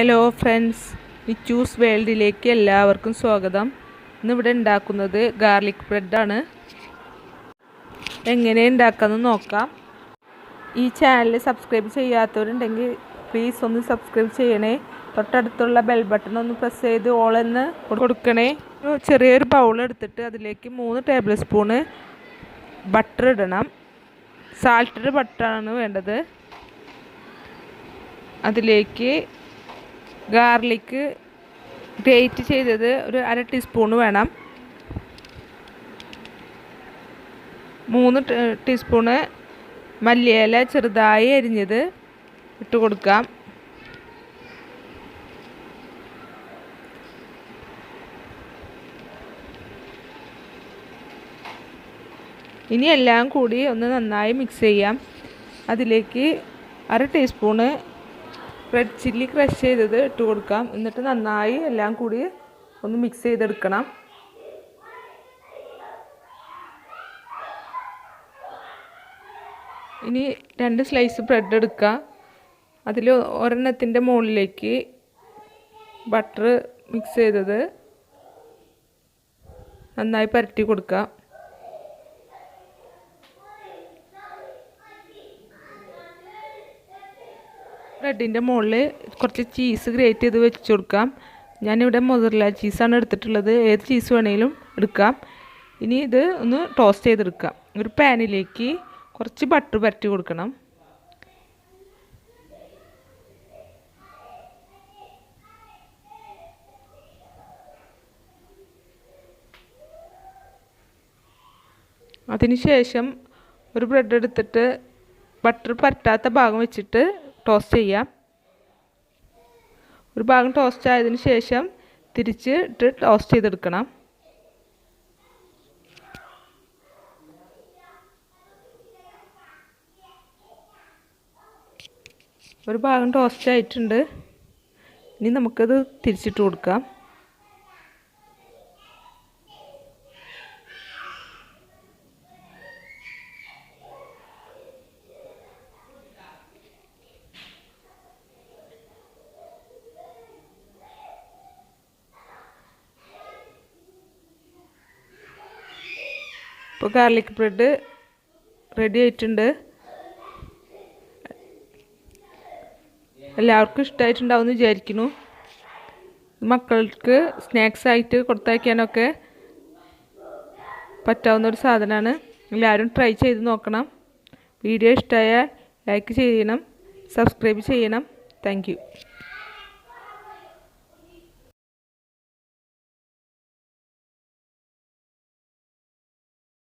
Hello friends, Nichu's വേൾഡിലേക്ക് എല്ലാവർക്കും സ്വാഗതം. ഇന്നിവിടെ ഉണ്ടാക്കുന്നത് ഗാർലിക് ബ്രെഡാണ്. എങ്ങനെ ഉണ്ടാക്കാമെന്ന് നോക്കാം. ഈ ചാനൽ സബ്സ്ക്രൈബ് ചെയ്യാത്തവരുണ്ടെങ്കിൽ പ്ലീസ് ഒന്ന് സബ്സ്ക്രൈബ് ചെയ്യണേ. തൊട്ടടുത്തുള്ള ബെൽ ബട്ടൺ ഒന്ന് പ്രസ് ചെയ്ത് ഓൾ എന്ന് കൊടുക്കണേ. ചെറിയൊരു ബൗൾ എടുത്തിട്ട് അതിലേക്ക് 3 ടേബിൾ സ്പൂണ് ബട്ടർ ഇടണം. സാൾട്ടഡ് ബട്ടറാണ് വേണ്ടത്. അതിലേക്ക് ഗാർലിക്ക് ഗ്രേറ്റ് ചെയ്തത് ഒരു 1/2 ടീസ്പൂണ് വേണം. 3 ടീസ്പൂണ് മല്ലിയില ചെറുതായി അരിഞ്ഞത് ഇട്ട് കൊടുക്കാം. ഇനി എല്ലാം കൂടി ഒന്ന് നന്നായി മിക്സ് ചെയ്യാം. അതിലേക്ക് 1/2 ടീസ്പൂണ് റെഡ് ചില്ലി ക്രഷ് ചെയ്തത് ഇട്ട് കൊടുക്കാം. എന്നിട്ട് നന്നായി എല്ലാം കൂടി ഒന്ന് മിക്സ് ചെയ്തെടുക്കണം. ഇനി 2 സ്ലൈസ് ബ്രെഡ് എടുക്കുക. അതിൽ ഒരെണ്ണത്തിൻ്റെ മുകളിലേക്ക് ബട്ടർ മിക്സ് ചെയ്തത് നന്നായി പരട്ടി കൊടുക്കുക. ബ്രെഡിൻ്റെ മുകളിൽ കുറച്ച് ചീസ് ഗ്രേറ്റ് ചെയ്ത് വെച്ച് കൊടുക്കാം. ഞാനിവിടെ മൊസറല്ല ചീസാണ് എടുത്തിട്ടുള്ളത്. ഏത് ചീസ് വേണമെങ്കിലും എടുക്കാം. ഇനി ഇത് ഒന്ന് ടോസ്റ്റ് ചെയ്തെടുക്കാം. ഒരു പാനിലേക്ക് കുറച്ച് ബട്ടർ പരട്ടി കൊടുക്കണം. അതിനുശേഷം ഒരു ബ്രെഡ് എടുത്തിട്ട് ബട്ടർ പരട്ടാത്ത ഭാഗം വെച്ചിട്ട് ടോസ്റ്റ് ചെയ്യാം. ഒരു ഭാഗം ടോസ്റ്റ് ആയതിനു ശേഷം തിരിച്ചിട്ട് ടോസ്റ്റ് ചെയ്തെടുക്കണം. ഒരു ഭാഗം ടോസ്റ്റ് ആയിട്ടുണ്ട്. ഇനി നമുക്കത് തിരിച്ചിട്ട് കൊടുക്കാം. ഇപ്പോൾ ഗാർലിക് ബ്രെഡ് റെഡി ആയിട്ടുണ്ട്. എല്ലാവർക്കും ഇഷ്ടമായിട്ടുണ്ടാവുമെന്ന് വിചാരിക്കുന്നു. മക്കൾക്ക് സ്നാക്സ് ആയിട്ട് കൊടുത്തയക്കാനൊക്കെ പറ്റാവുന്ന ഒരു സാധനമാണ്. എല്ലാവരും ട്രൈ ചെയ്ത് നോക്കണം. വീഡിയോ ഇഷ്ടമായാൽ ലൈക്ക് ചെയ്യണം, സബ്സ്ക്രൈബ് ചെയ്യണം. Thank you.